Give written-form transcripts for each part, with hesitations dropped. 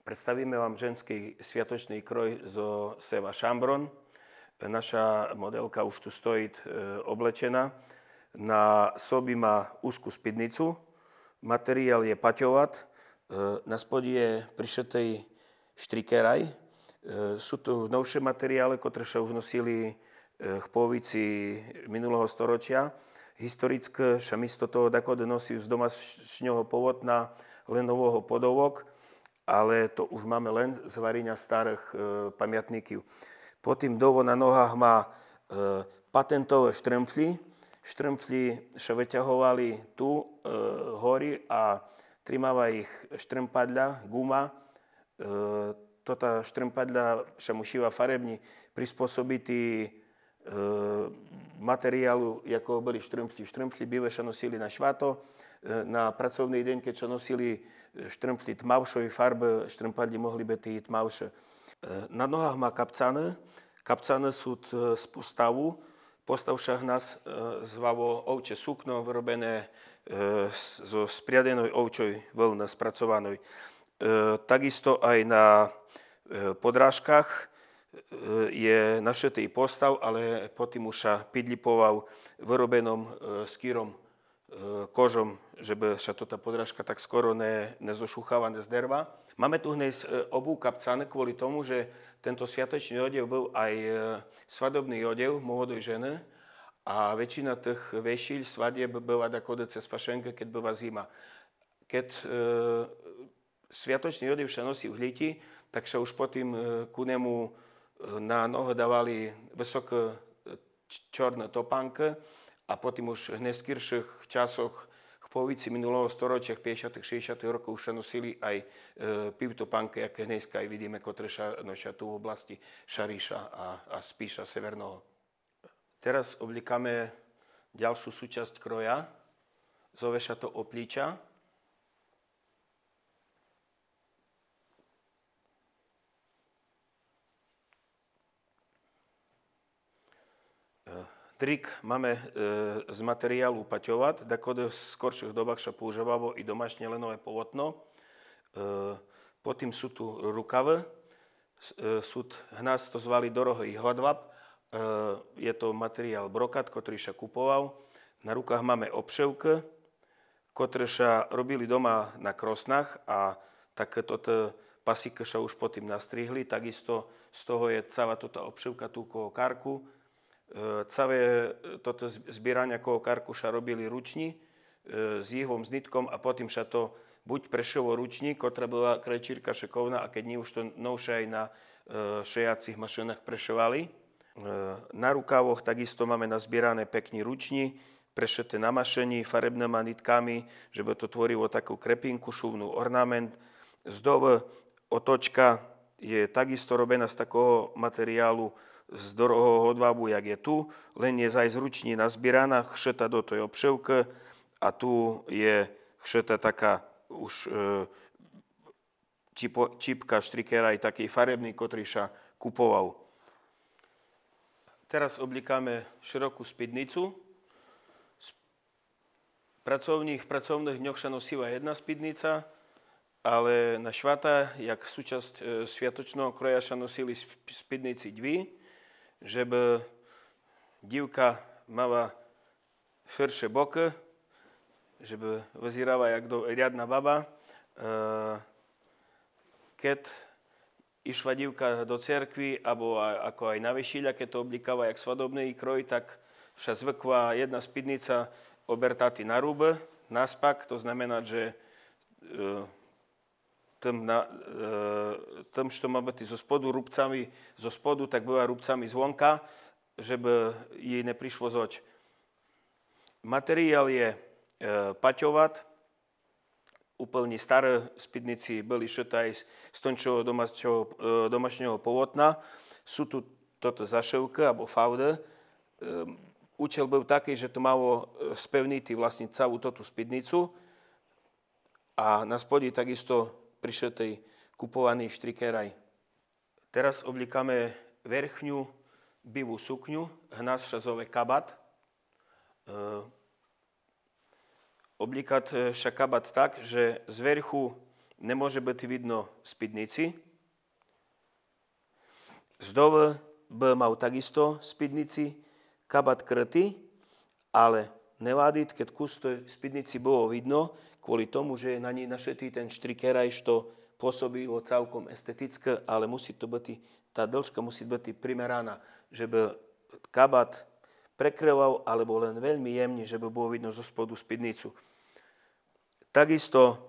Predstavíme vám ženský sviatočný kroj zo Seva Šambron. Naša modelka už tu stojí oblečená. Na sobi má úzkú spidnicu. Materiál je paťovat. Na spodi je prišetej štrikeraj. Sú tu novšie materiály, ktoré sa už nosili v polovici minulého storočia. Historické sa místo toho takode nosí z domašného povotna len nového podovok, ale to už máme len z varenia starých pamiatníkov. Potom dovo na nohách má patentové štremfly. Štremfly sa vyťahovali tu hory a trimáva ich štrempadľa, guma. Toto štrempadľa sa musíva farebne prispôsobiť materiálu, ako boli štremfly. Štremfly býva sa nosili na švato. Na pracovný deň, keď sa nosili štremfly tmavšej farby, štrempadli mohli byť tmavšie. Na nohách má kapcane. Kapcane sú z postavu. Postav však nás zvalo ovče sukno, vyrobené zo spriadenej ovčej vlny spracovanej. Takisto aj na podrážkach je našetý postav, ale potom už sa pidlipoval vyrobenom skýrom kožom, żeby sa tá podrážka tak skoro nezošúchala, nezderva. Máme tu hneď obu kapcane kvôli tomu, že tento sviatočný odev byl aj svadobný odev mladej ženy a väčšina tých vešíľ svadieb byla takode cez fašenke, keď byla zima. Keď sviatočný odev sa nosí v hliti, tak sa už potom ku nemu na nohu dávali vysoké čorné topánky a potom už v neskôrších časoch v polovici minulého storočia, 50. 60. rokov už sa nosili aj pivtopánky, aké dneska aj vidíme, ktoré sa nosia tu v oblasti Šariša a Spíša severného. Teraz oblikáme ďalšiu súčasť kroja. Zove sa to oplíča. Trik máme z materiálu paťovat, takode v skorších dobách sa používalo i domášne lenové polotno. Potom sú tu rukavy, nás to zvali dorohý hladvab. Je to materiál brokat, ktorý sa kupoval. Na rukách máme obševky, ktoré sa robili doma na krosnách a takéto pasíky sa už potom nastrihli. Takisto z toho je celá tota obševka tu okolo karku. Celé toto zbieranie okolo karku sa robili ruční s jihom, s nitkom a potom sa to buď prešilo ruční, ktorá bola krajčírka šekovná a keď nie už to novšie aj na šejacích mašinách prešovali. Na rukávoch takisto máme nazbierané pekní ruční, prešeté na mašení farebnými nitkami, že by to tvorilo takú krepinku, šuvnú ornament. Zdobă otočka je takisto robená z takého materiálu z dorohého hodvábu, jak je tu, len je zaj zručne nazbieraná, chšeta do tej obševky a tu je chšeta taká už čipka štrikera aj taký farebný, ktorý sa kupoval. Teraz oblikáme širokú spidnicu. V pracovných dňoch sa nosila jedna spidnica, ale na švata, jak súčasť sviatočného kroja sa nosili spidnici dvi, żeby dívka mala širšie boky, żeby vyzerala jak riadna baba. Keď išla dívka do cerkvy, alebo ako aj na vešíľa, keď to oblikala jak svadobný kroj, tak sa zvykla jedna spidnica obertati na ruby, na spak. To znamená, že tým, čo má byť zo spodu rúbcami zo spodu, tak byla rúbcami zvonka, żeby jej neprišlo z oč. Materiál je paťovat. Úplne staré spidnici byli šité aj z tončého domašného polotna. Sú tu toto zaševky, alebo faudy. Účel byl taký, že to malo spevniť vlastne celú toto spidnicu a na spodi takisto prišetej kupovaný štrikeraj. Teraz oblikáme verchňu bivú sukňu, hnas sa zove kabat. Oblikať sa kabat tak, že zverchu nemôže byť vidno spidnici. Zdove by mal takisto spidnici, kabát krytý, ale nevadí, keď kus tej spidnici bolo vidno, kvôli tomu, že je na nej našetý ten štrikeraj, što pôsobí ho celkom estetické, ale musí to byť, tá dĺžka musí byť primeraná, že by kabát prekryval, alebo len veľmi jemne, že by bolo vidno zo spodu spidnicu. Takisto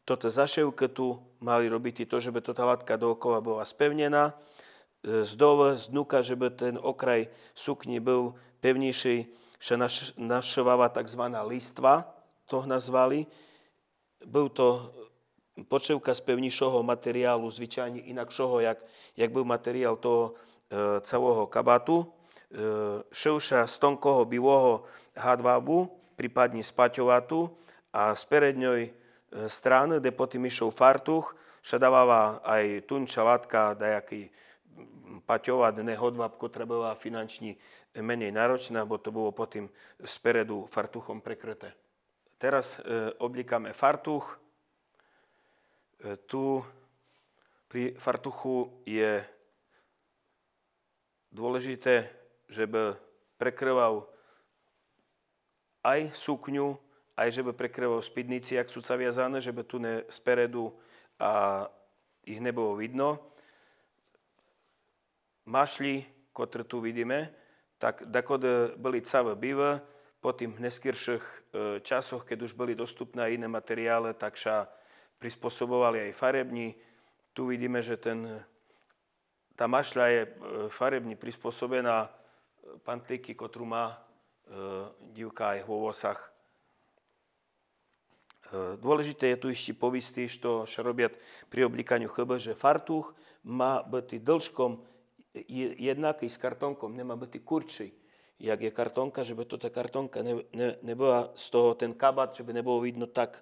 toto zaševke tu mali robiť to, že by tá látka dookola bola spevnená, zdove, z dnuka, že by ten okraj sukni byl pevnejší, že našovala tzv. Listva, to nazvali. Byl to počevka z pevnejšieho materiálu, zvyčajne inakšieho, jak byl materiál toho celého kabátu. Ševša z tonkoho biloho hadvábu, prípadne z paťovatu a z peredňoj strany, kde potom išiel fartuch, še dávala aj tunča látka, dajaký paťovať nehodváb, ktorá bola finančne menej náročná, bo to bolo potom spredu fartuchom prekryté. Teraz oblikáme fartuch. Tu pri fartuchu je dôležité, že by prekryval aj sukňu, aj že by prekryval spidnici, ak sú zaviazané, že by tu spredu a ich nebolo vidno. Mašli, ktoré tu vidíme, tak dakode byli celé bivé, po tým neskôrších časoch, keď už boli dostupné iné materiály, tak sa prispôsobovali aj farební. Tu vidíme, že tá mašľa je farebne prispôsobená pantlíky, ktorú má divka aj vo vosách. Dôležité je tu ešte povistiť, što sa robia pri oblikaniu chyba, že fartuch má byť dĺžkom jednaký s kartonkom, nemá byť kurčí. Jak je kartonka, že by tá kartonka nebola z toho ten kabát, že by nebolo vidno tak.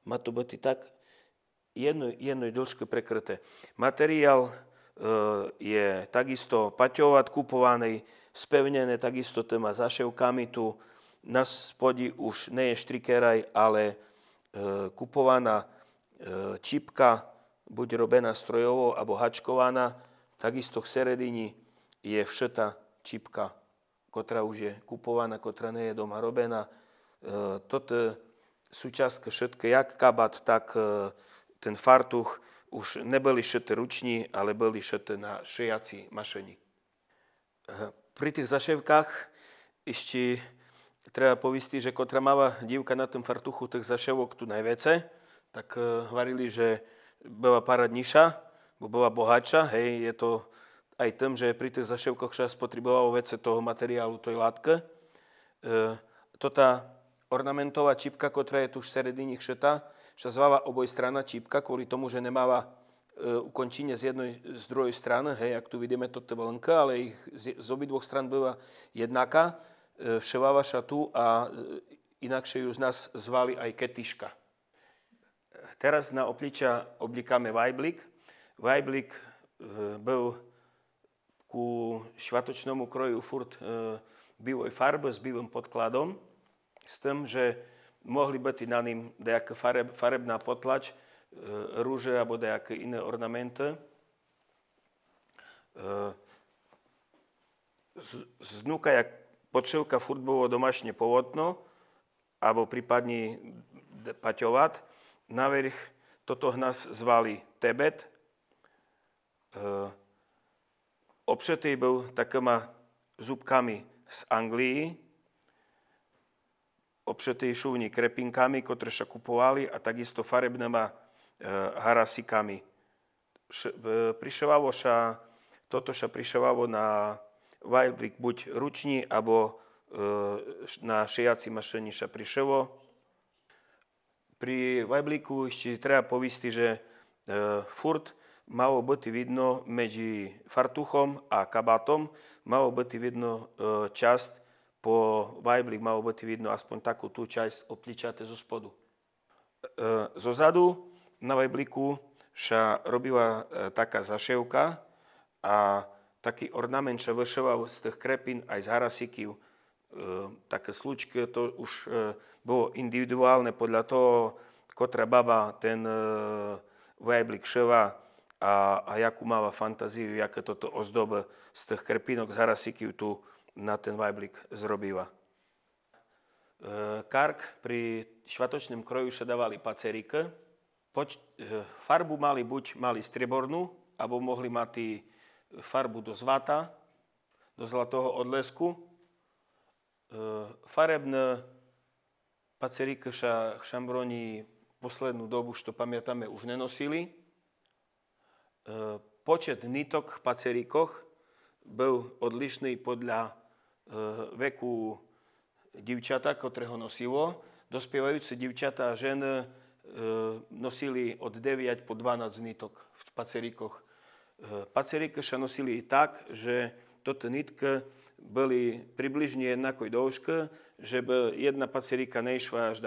Má to byť tak jednej dĺžky prekryté. Materiál je takisto paťovať, kupovaný, spevnené takisto téma zaševkami. Tu na spodi už nie je štrikeraj, ale kupovaná čipka, buď robená strojovo, alebo hačkovaná. Takisto v seredini je všeta čipka, ktorá už je kupovaná, ktorá nie je doma robená. Toto súčastka všetky, jak kabát, tak ten fartuch už neboli šité ruční, ale boli šité na šijací mašení. Pri tých zaševkách ešte treba povistiť, že ktorá mala divka na tom fartuchu tých zaševok tu najvece, tak hovorili, že bola paradniša, bo bola bohatša. Hej, je to aj tým, že pri tých zaševkoch sa spotrebovalo vece toho materiálu, tej látky. Tota ornamentová čipka, ktorá je tu v seredini šeta, sa zvala obojstranná čipka, kvôli tomu, že nemala ukončenie z jednej, z druhej strany, hej, ak tu vidíme toto vlnka, ale ich z obidvoch stran byla jednaká, vševáva sa tu a inakšie ju z nás zvali aj ketiška. Teraz na obličia oblikáme vajblik. Vajblik byl ku švatočnému kroju furt bivoj farbe s bivým podkladom, s tým, že mohli byť na ním nejaká farebná potlač, rúže alebo nejaké iné ornamenty. Znúka, jak podševka furt bolo domašne polotno, alebo prípadne paťovať. Navrch toto nás zvali tebet. Obšetý byl takýma zúbkami z Anglii, obšetý šuvní krepinkami, ktoré sa kupovali, a takisto farebnými harasikami. Toto sa priševalo na vajblik buď ruční, alebo na šijací mašení sa priševo. Pri vajbliku ešte treba povistiť, že furt malo byť vidno medzi fartuchom a kabátom, malo byť vidno časť po vajblik, malo byť vidno aspoň takú tú časť opličate zo spodu. Zo zadu na vajbliku sa robila taká zaševka a taký ornament sa vyševal z tých krepín aj z harasikiv. Také slučky, to už bolo individuálne podľa toho, ktorá baba ten vajblik ševa a jakú máva fantáziu, jaké toto ozdob z tých krpinok z harasiky tu na ten vajblik zrobíva. Kark pri švatočnom kroju sa dávali pacerike. Farbu mali striebornú, alebo mohli mať farbu do zlata, do zlatého odlesku. Farebné pacerike sa šambroni poslednú dobu, čo pamätáme, už nenosili. Počet nitok v pacerikoch byl odlišný podľa veku divčata, ktoré ho nosilo. Dospievajúce divčata a ženy nosili od 9 po 12 nitok v pacerikoch. Pacerike sa nosili tak, že toto nitky byli približne jednakoj dĺžky, že by jedna pacerika nešla až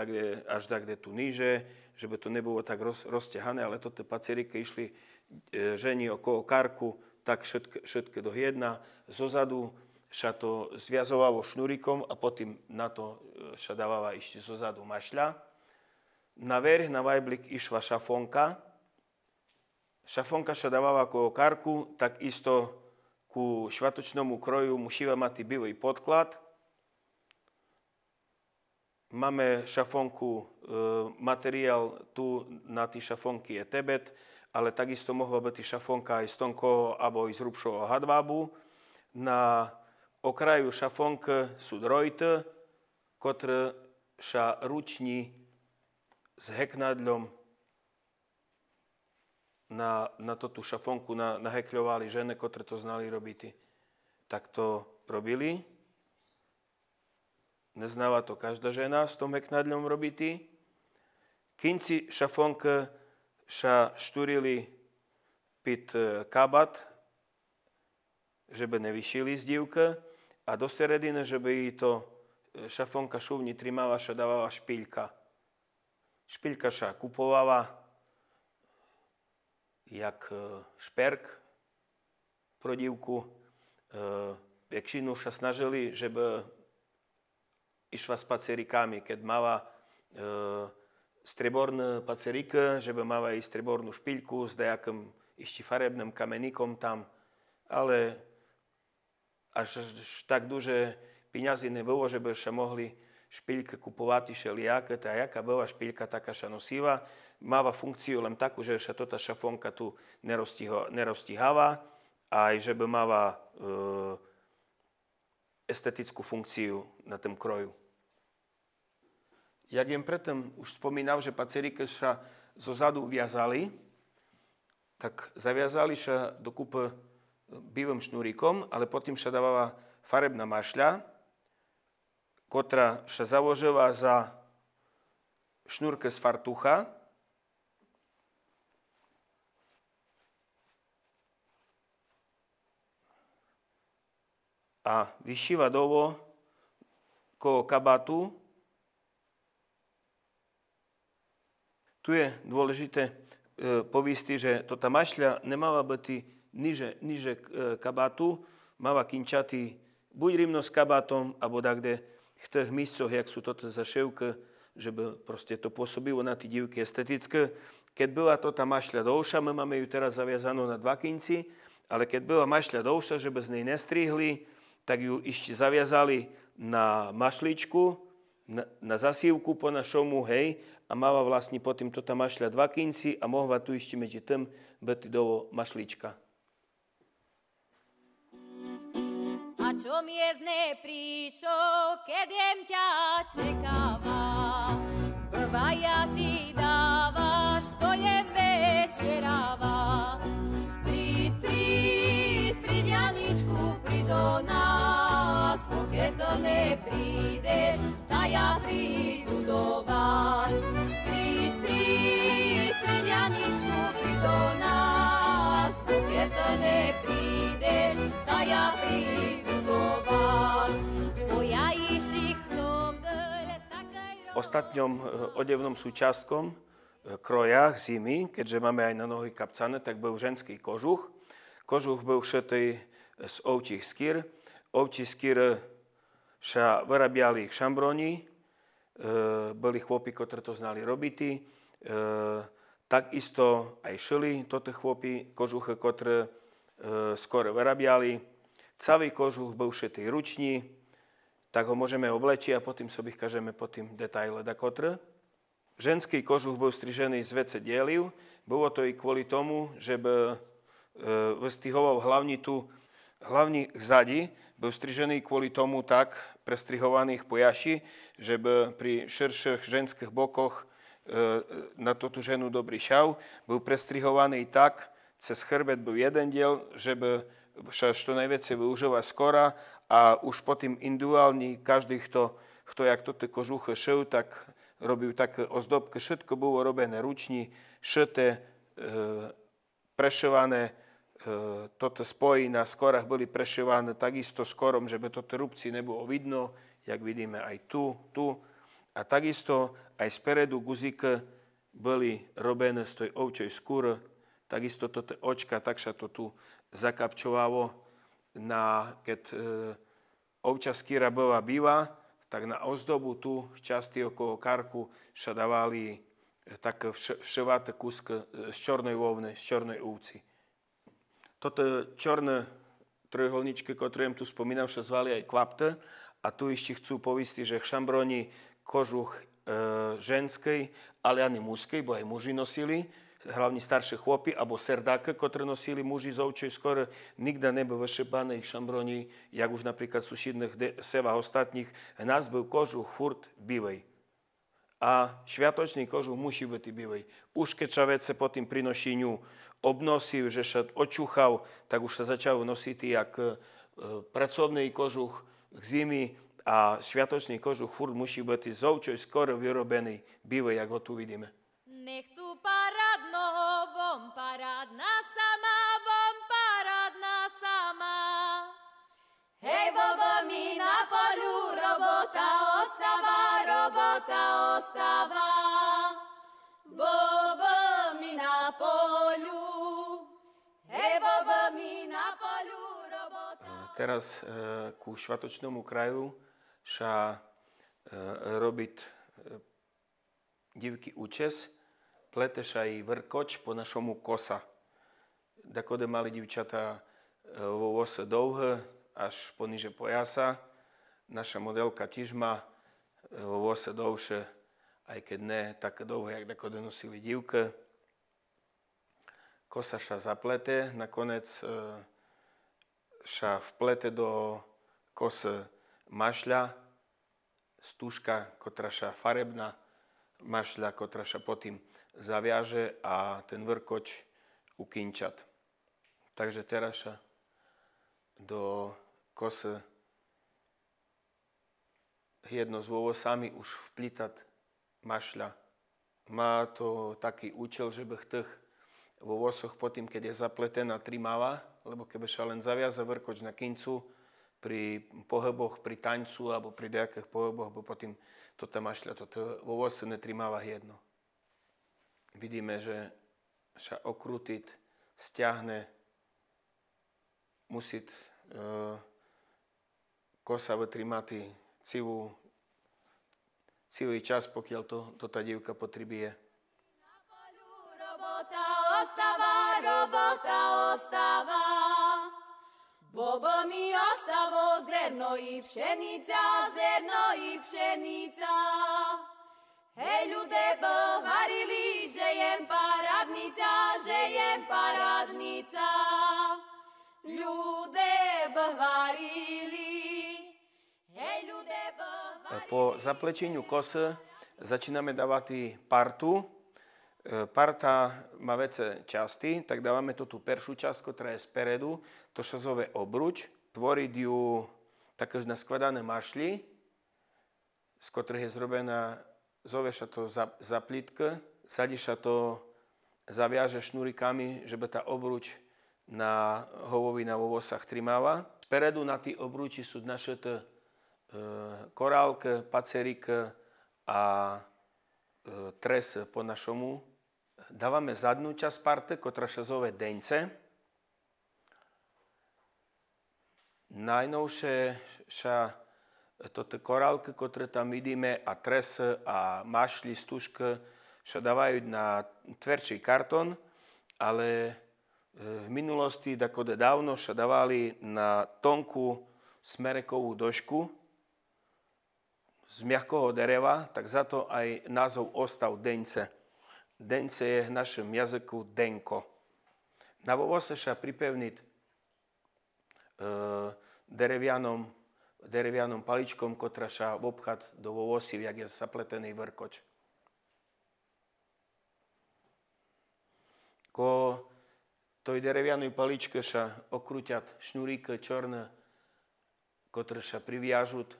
kde tu níže, že by to nebolo tak rozťahané, ale toto pacerike išli ženi okolo karku, tak všetky do jedna. Zozadu sa to zviazovalo šnurikom a potom na to sa dávala ešte zozadu mašľa. Naverh na vajblik išla šafonka. Šafonka sa dávala okolo karku, takisto ku švatočnému kroju musíva mať bielý podklad. Máme šafonku, materiál tu na tí šafonky je tebet, ale takisto mohla byť šafonka aj z tonkoho alebo aj z hrubšieho hadvábu. Na okraju šafonky sú drojty, ktoré sa ruční s heknadľom na tú šafonku nahekľovali ženy, ktoré to znali robiť. Tak to robili. Neznáva to každá žena s tom heknadľom robiť. Kinci šafonky sa štúrili pід kabát, že by nevyšili z dívky, a do serediny, že by jí to šafonka šuvni trimala, sa dávala špíľka. Špíľka sa kupovala jak šperk pro dívku. Väčšinu sa snažili, že by išla s pacerikami, keď mala strieborné pacerike, že by mala i striebornú špíľku s nejakým ešte farebným kamenikom tam, ale až tak duže peniazy nebolo, že by sa mohli špíľke kupovať všelijaké. Tá jaká bola špíľka, taká sa nosíva. Máva funkciu len takú, že sa tota šafonka tu neroztíháva, aj že by mala estetickú funkciu na tom kroju. Jak jem predtým už spomínal, že pacerike sa zo zadu viazali, tak zaviazali sa dokupy bielým šnúrikom, ale potom sa dávala farebná mašľa, ktorá sa založila za šnúrke z fartucha. A vyšíva dolo kolo kabátu. Tu je dôležité povisti, že tota mašľa nemala byť niže kabátu, mala kinčatý buď rimno s kabátom, alebo takde v tých místcoch, jak sú toto zaševky, že by proste to pôsobilo na tí dívky estetické. Keď byla tota mašľa dlhšia, my máme ju teraz zaviazanú na 2 kinci, ale keď byla mašľa dlhšia, že by z nej nestrihli, tak ju ešte zaviazali na mašličku, na zasívku po našomu, hej, a mala vlastne potom tota mašľa 2 kinci a mohla tu ešte medzi tým byť dolo mašlička. A čo miezne prišlo, keď jem ťa čekáva, bvaja ty dávaš, to jem večeráva. Príď, Janičku, príď do nás, pokiaľ to neprídeš, tá ja prídu do vás. Príď, Janičku, príď do nás, pokiaľ to neprídeš, tá ja prídu do vás. Ostatňom odevnom súčastkom krojach zimy, keďže máme aj na nohy kapcane, tak byl ženský kožuch. Kožuch byl šetý z ovčích skýr. Ovčí skýr sa vyrábali šambroni, byli chłopi, ktorí to znali robiť. takisto aj šili toto chłopy kožuchy, ktoré skoro vyrábali. Celý kožuch bol šitý ruční, tak ho môžeme oblečiť a potom sobie kažeme po tým detaile da kotre. Ženský kožuch bol strižený z vece dieliv. Bolo to i kvôli tomu, že by vystihoval hlavní vzadi, bol strižený kvôli tomu tak prestrihovaných pojaši, že by pri širších ženských bokoch na tú ženu dobrý šav, bol prestrihovaný tak, cez chrbet byl jeden diel, že by što najviacej využíva skora a už potom individuálne každý, kto jak toto kožuchy šil, tak robil také ozdobky. Všetko bolo robené ruční, šité, prešívané, toto spoji na skorách boli prešívané takisto skorom, že by toto rúbci nebolo vidno, jak vidíme aj tu. A takisto aj spredu guzíky boli robené z tej ovčej skúry. Takisto toto očka, tak sa to tu zakapčovalo. Keď ovča skýra bola býva, tak na ozdobu tu v časti okolo karku sa dávali také vševaté kúsky z čornej vovny, z čornej ovci. Toto čorné trojuholničky, ktoré tu spomínam, sa zvali aj kvapte. A tu ešte chcú povistiť, že šambroni kožuch ženskej, ale ani mužskej, bo aj muži nosili, hlavne staršie chłopy, alebo serdáke, ktoré nosili muži z ovčej skôr, nikda nebol vyšepaný šambroni, jak už napríklad v susedných sevách ostatných. Nás byl kožuch furt bivej. A šviatočný kožuch musí byť bivej. Už keď sa vece po tým prinošeniu obnosil, že sa očúchal, tak už sa začal nosiť jak pracovný kožuch k zimi, a sviatočný kožuch furt musí byť z ovčej skoro vyrobený bivej, jak ho tu vidíme. Nechcú parádnoho, bom parádna sama. Hej, bobo, mi na polu robota ostáva. Bobo, mi na polu. Hej, bobo, mi na polu robota. Teraz ku švatočnému kraju sa robiť divky účes, plete sa i vrkoč, po našomu kosa. Dakode mali divčata vo vose dlouhé, až poniže pojasa. Naša modelka tiež má vo vose dlouhšie, aj keď ne také dlouhé, jak dakode nosili divke. Kosa sa zaplete, nakonec sa vplete do kose mašľa, stužka, ktorá sa farebná, mašľa, ktorá sa potom zaviaže a ten vrkoč ukinčat. Takže teraz sa do kose jedno s vovosami už vplítať mašľa. Má to taký účel, že by tých vo vosoch potom, keď je zapletená, trimáva, lebo keby sa len zaviaza vrkoč na kincu, pri pohyboch, pri taňcu alebo pri nejakých pohyboch, bo potom toto mašľa, toto vo vose netrimáva jedno. Vidíme, že sa okrutiť, stiahne, musí kosa vytrimať celý čas, pokiaľ to tá divka potrebuje. Na polu robota ostáva. Bobo mi ostavo zerno i pšenica. Hej, ľude bovarili, že jem paradnica. Ľude bovarili, hej, ľude bovarili. Po zaplečeniu kosy začíname dávať partu. Parta má vece časti, tak dávame tu peršiu časť, ktorá je spredu, to sa zove obruč. Tvoriť ju také naskladané mašly, z ktorých je zrobená, zove sa to zaplítka, sadí sa to, zaviaže šnurikami, že by tá obruč na hovovina vo vosách trimáva. Spredu na tí obruči sú našete korálke, pacerike a tres po našomu. Dávame zadnú časť parte, ktorá sa zove deňce. Najnovšie sa toto korálky, ktoré tam vidíme, a tres a mašly, stužky, sa dávajú na tvrdší kartón, ale v minulosti, takode dávno, sa dávali na tonkú smerekovú došku z mягkého dereva, tak za to aj názov ostal dence. Dence je v našom jazyku denko. Na vovose sa pripevniť derevianom paličkom, ktorá sa obchad do vovosy, jak je zapletený vrkoč. Ko toj derevianej paličke sa okrúťat šnúríky čorné, ktoré sa priviažut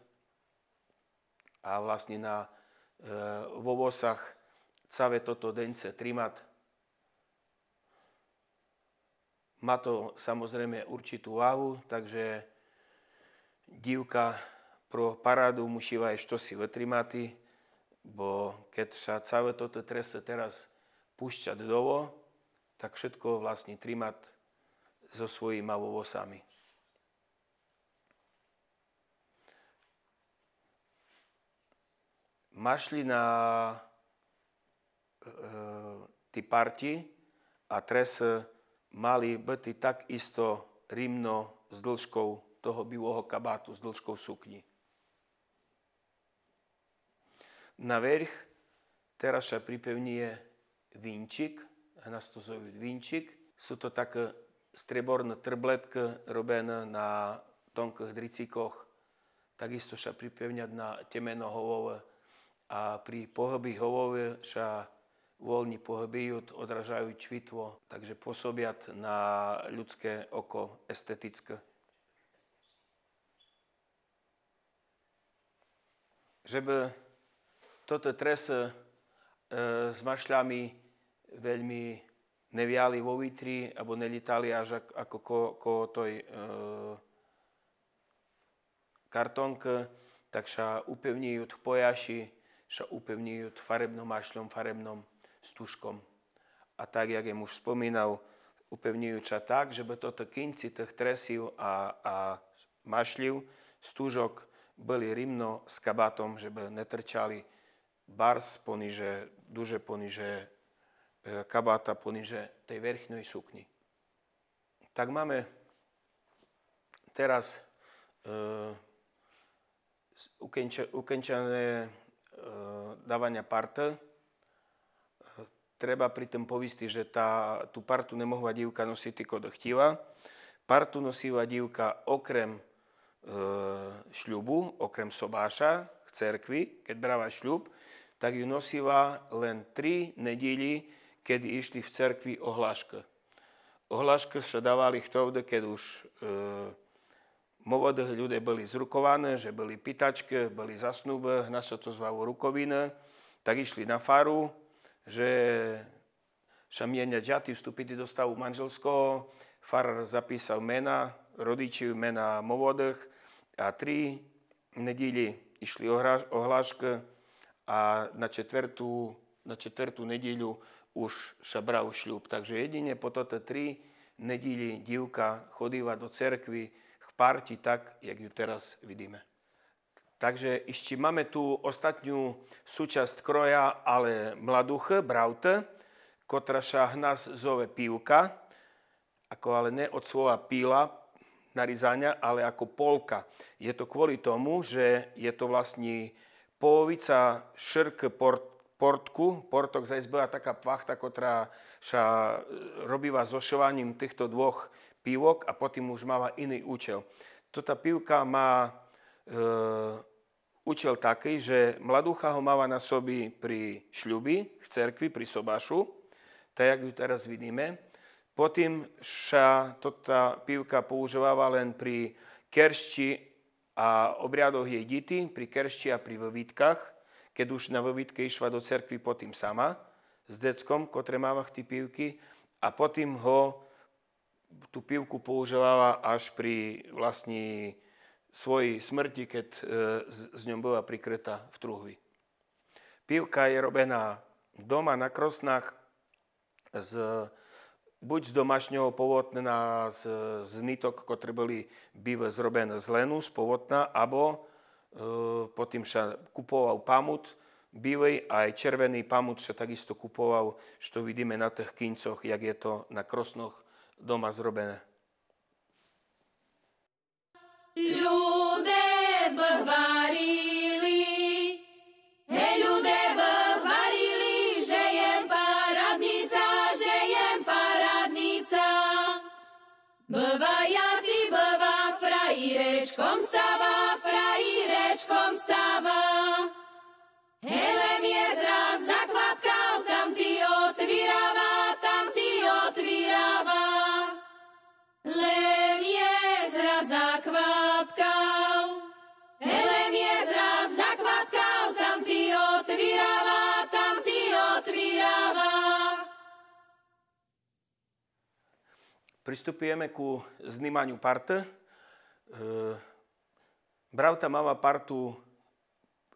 a vlastne na vovosách celé toto dence trimat. Má to samozrejme určitú váhu, takže dívka pro parádu musí aj štosi vytrimati, bo keď sa celé toto trese teraz púšťať dovo, tak všetko vlastne trimat so svojimi vovosami. Mašli na tí parti a tres mali byť takisto rimno s dĺžkou toho bývého kabátu, s dĺžkou sukni. Na verch teraz sa pripevňuje vínčik, nás to zovú vínčik. Sú to také streborné trbletky robené na tonkých dricíkoch. Takisto sa pripevňať na temeno hovove a pri pohybi hovove sa voľne pohybujú, odražajú čvitvo, takže pôsobiať na ľudské oko estetické. Żeby toto trese s mašľami veľmi neviali vo vitri, alebo nelítali až ako toj kartonke, tak sa upevňujú v pojaši, sa upevňujú farebnom mašľom, farebnom stužkom. A tak, jak je muž spomínal, upevňujú sa tak, že by toto kinci tých tresív a mašľiv, stužok, boli rimno s kabátom, že by netrčali bars poniže, duže poniže kabáta, poniže tej verchnej sukni. Tak máme teraz ukončené dávania parte. Treba pri tom povistiť, že tú partu nemohla dívka nosiť kod chtíva. Partu nosila dívka okrem šľubu, okrem sobáša v cerkvi, keď brala šľub, tak ju nosila len 3 nedíly, kedy išli v cerkvi ohláške. Ohláške sa dávali vtedy, keď už mladí ľudia boli zrukované, že boli pýtačke, boli zasnúbe, na sa to zvalo rukovine, tak išli na faru, že sa mienia džaty, vstúpili do stavu manželského, farár zapísal mena, rodičov, mena mladých a 3 nedíly išli ohláške a na četvrtú nedíľu už sa bral šľub. Takže jedine po toto 3 nedíly dívka chodila do cerkvy k parti tak, jak ju teraz vidíme. Takže ešte máme tu ostatňu súčasť kroja, ale mladuche, braute, ktorá sa nás zove pívka, ako ale ne od slova píla, narizania, ale ako polka. Je to kvôli tomu, že je to vlastne polovica širky portok zajsť bola taká plachta, ktorá sa robila zošovaním týchto dvoch pívok a potom už mala iný účel. Tota pívka má účel taký, že mladúcha ho mala na sobi pri šľubi, v cerkvi, pri sobášu, tak jak ju teraz vidíme. Potom sa tota pívka používala len pri keršti a obriadoch jej dity, pri keršti a pri vovýtkach, keď už na vovýtke išla do cerkvy potom sama s deckom, ktoré mala v tí pívky, a potom tú pívku používala až pri vlastne svojej smrti, keď z ňom bola prikrytá v truhvi. Pívka je robená doma na krosnách buď z domášneho polotna z nitok, ktoré boli býve zrobené z lenu, z polotna, alebo potom sa kupoval pamut, Bílej a aj červený pamut sa takisto kupoval, čo vidíme na tých kincoch, jak je to na krosnoch doma zrobené. Ľude bhvarili, hej ľude bhvarili, že jem paradnica. Bvajatý bva frajírečkom stáva. Helem je zraz zakvapkal, tam ty otvírava. Lem je zraz zakvapkal, helem je zraz zakvapkal, tam ty otvírava. Pristupujeme ku znímaniu parte. Bravta mala partu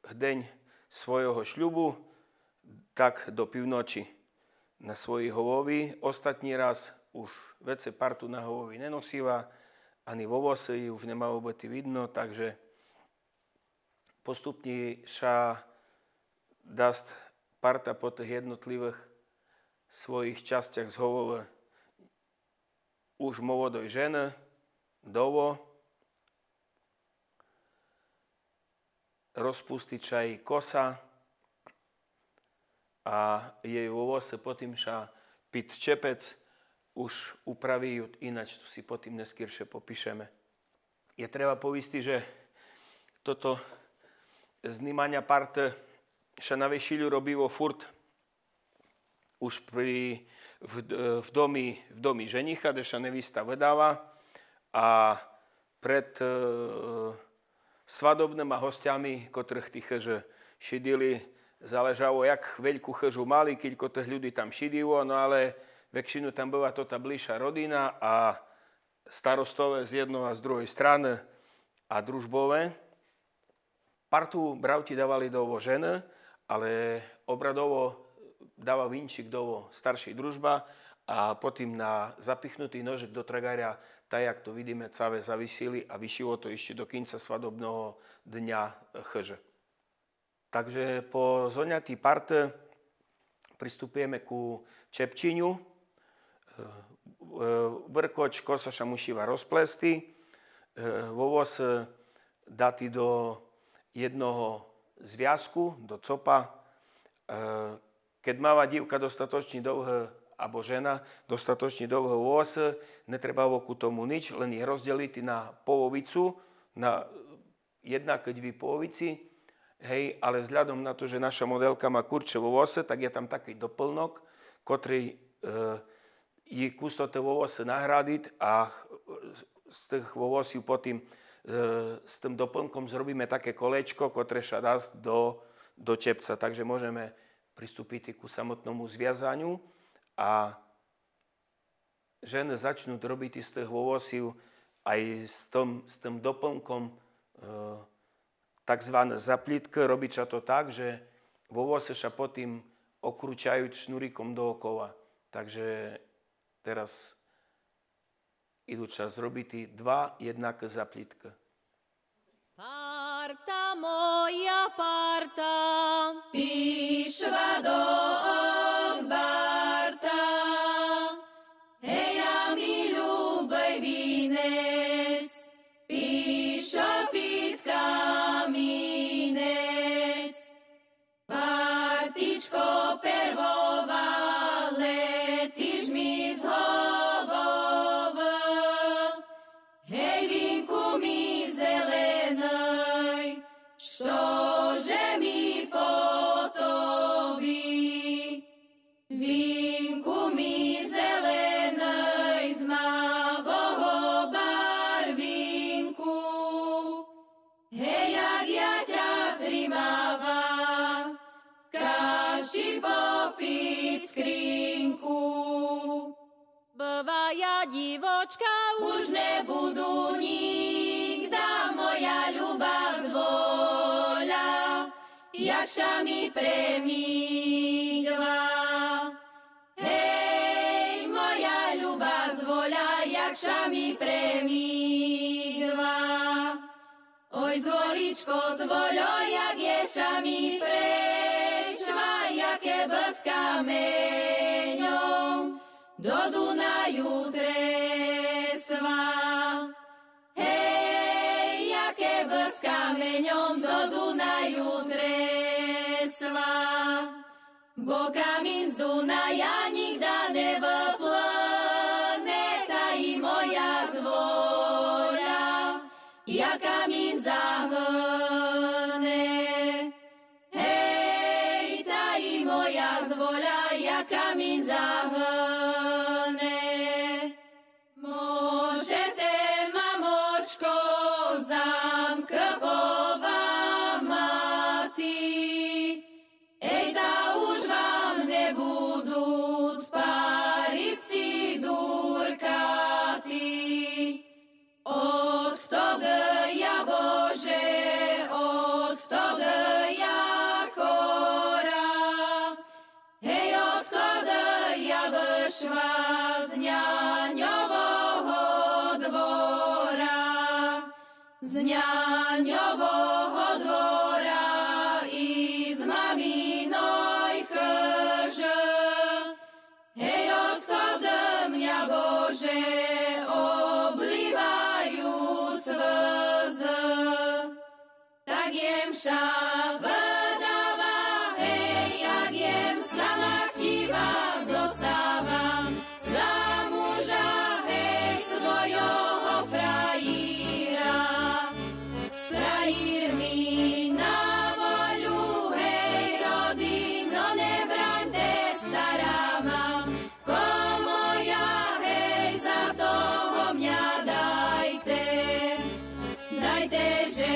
deň svojho šľubu, tak do pivnoči na svojej hovovi. Ostatní raz už vece partu na hovovi nenosíva, ani vo vose ji už nemalo byť vidno, takže postupne sa dast parta po tých jednotlivých svojich častiach z hovove už movodoj žene, dovo, rozpustiť jej kosa a jej vo vose potom sa pit čepec už upraví ináč, to si potom neskôršie popíšeme. Je treba povistiť, že toto znímania parte sa na vešilu robilo furt už v domi ženicha, kde sa nevista vydáva a pred svadobnými hostiami, ktorých tí cheže šidili, záležalo, jak veľkú chežu mali, keďko tých ľudí tam šidilo, no ale väčšinu tam bola to tá bližšia rodina a starostové z jednej a z druhej strany a družbové. Partu bravti dávali dovo žene, ale obradovo dáva vinčík dovo starší družba a potom na zapichnutý nožek do tragária, tak jak to vidíme, cáve zavisili a vyšilo to ešte do konca svadobného dňa cheže. Takže po zoňatý parte pristupujeme ku čepčíňu. Vrkoč, kosa sa musíva rozplesty. Vo vose dati do jednoho zviazku, do copa. Keď máva divka dostatočne dlhé, alebo žena dostatočne dlhé vose, netrebalo ku tomu nič, len je rozdeliť na polovicu, na jednak dve polovici, hej, ale vzhľadom na to, že naša modelka má kurče vo vose, tak je tam taký doplnok, ktorý je kustote vo vose nahradiť a z tých vo vosiu potom s tým doplnkom zrobíme také kolečko, ktoré sa dá do čepca, takže môžeme pristúpiť ku samotnému zviazaniu a ženy začnú robiť z tých vo vosiu aj s tým doplnkom takzvané zaplítky. Robí sa to tak, že vo vose sa potom okrúčajú šnúrikom dookola. Takže teraz idú čas robiť dva jednaké zaplítky. Parta moja parta, píšva do Barta, heja mi ľubej vínec, píša pitka minec. Partičko pervova, letíš mi z hovov, hej vínku mi zelenej, štože mi potobí. Vínku mi zelenej z mavoho barvinku, hej, jak ja ťa trimáva, kaši popiť skrinku. Bvaja divočka už nebudú nikda, moja ľuba zvoľa, jak sa mi premigva. Hej, moja ľuba zvoľa, jak sa mi premigva. Oj, zvoličko, zvoľo, jak je sa mi premigva. bez kameňom do Dunaju tresva. Hej, jaké bez kameňom do Dunaju tresva. Bo kamín z Dunaja nikda nevyplne, ta i moja zvoľa, ja kamín zahne. Hej, ta i moja zvoľa, ja kamín zahne. Môžete, mamočko, zamkpová mati, ej, ta už vám nebudú paripci durkati. Od vtedy ja, Bože, od vtedy ja chora, hej, od vtedy ja vyšla z ňaňového dvora, z ňaňového dvora i z maminoj chže. Hej, od vtedy mňa, Bože, oblivajúc slzy, tak jem šabedáva, hej, jak jem sama chtíva, dostávam za muža, hej, svojho frajíra. Frajír mi na voľu, hej, rodino nebraňte, stará mám, moja, hej, za toho mňa dajte. Dajte, že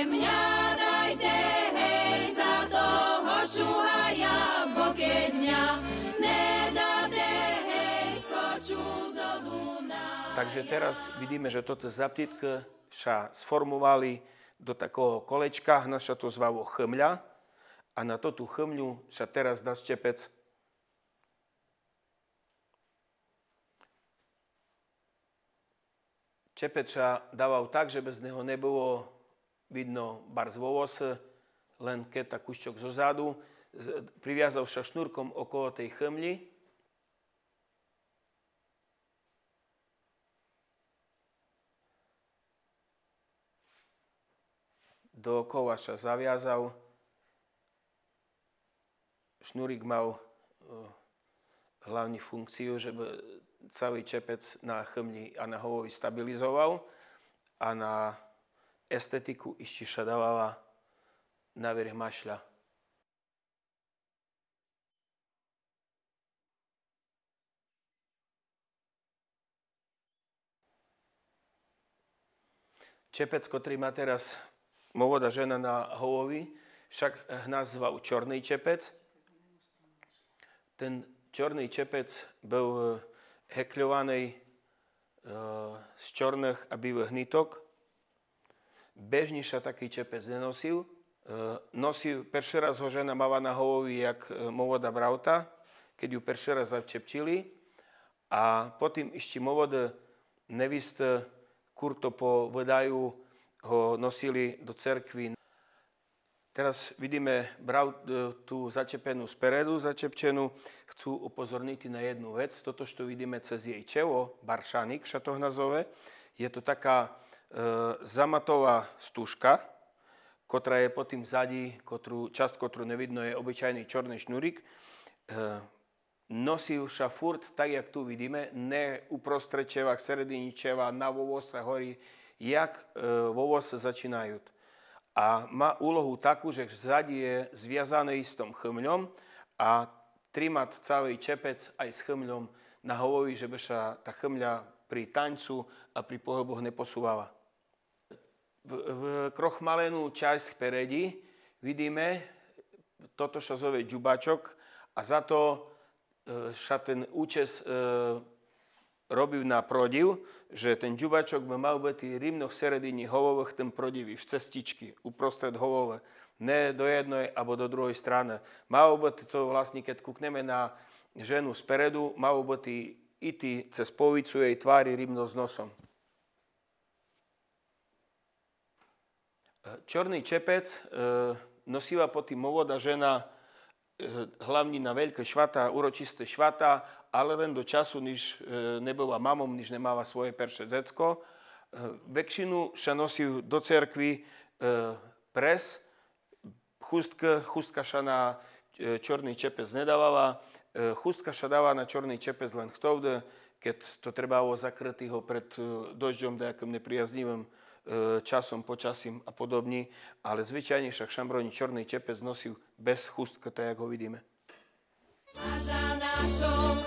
mňa dajte, hej, za toho šuhaja, bo keď mňa nedáte, hej, skoču do Dunaja. Takže teraz vidíme, že toto zaptitky sa sformovali do takého kolečka, hneď sa to zvalo chmľa a na tú chmľu sa teraz dá ščepec. Čepec sa dával tak, že bez neho nebolo vidno barz vo vose, len keď tak kuščok zozadu, priviazal sa šnúrkom okolo tej chmly. Dookola sa zaviazal. Šnúrik mal hlavní funkciu, že by celý čepec na chmli a na hovovi stabilizoval a na estetiku ešte sa dávala navrh mašľa. Čepec, ktorý má teraz mladá žena na hovovi, však nazval čorný čepec. Ten čorný čepec byl hekľovaný z čorných a bílých nitok. Bežne sa taký čepec nenosil. Nosil, prvý raz ho žena mala na hovovi jak mladá bravta, keď ju prvý raz začepčili. A potom ešte mladé nevysty, kurto po vydaju, ho nosili do cerkvy. Teraz vidíme tú začepenú spredu, začepčenú. Chcú upozorniť na jednu vec. Toto, čo vidíme cez jej čelo, baršanik, sa to nazove, je to taká zamatová stužka, ktorá je pod tým vzadí, časť, ktorú nevidno, je obyčajný čorný šnúrik. Nosí sa furt, tak jak tu vidíme, ne uprostred čeva, k sredini čeva, na vovose horí, jak vovose začínajú. A má úlohu takú, že vzadí je zviazaný s tom chmľom a trimať celý čepec aj s chmľom na hovovi, že by sa tá chmľa pri taňcu a pri pohyboch neposúvala. V krochmalenú časť peredi vidíme toto sa zove džubačok a za to sa ten účes robil na prodiv, že ten džubačok by mal byť rimno v seredini hovových, ten prodiv v cestičky, uprostred hovove, ne do jednej alebo do druhej strany. Malo byť to vlastne, keď kúkneme na ženu spredu, malo byť i ty cez policu jej tvári rimno s nosom. Čorný čepec nosila potom mladá žena hlavne na veľké švata, uročisté švata, ale len do času, než nebola mamom, než nemáva svoje perše decko. Väčšinu sa nosí do cerkvy pres, chustka sa na čorný čepec nedávala, chustka sa dáva na čorný čepec len vtedy, keď to trebalo zakrytý ho pred dožďom, nejakým nepriaznivým časom, počasím a podobne, ale zvyčajne však Šambroni čorný čepec nosil bez chustka, tak ako vidíme. A za našom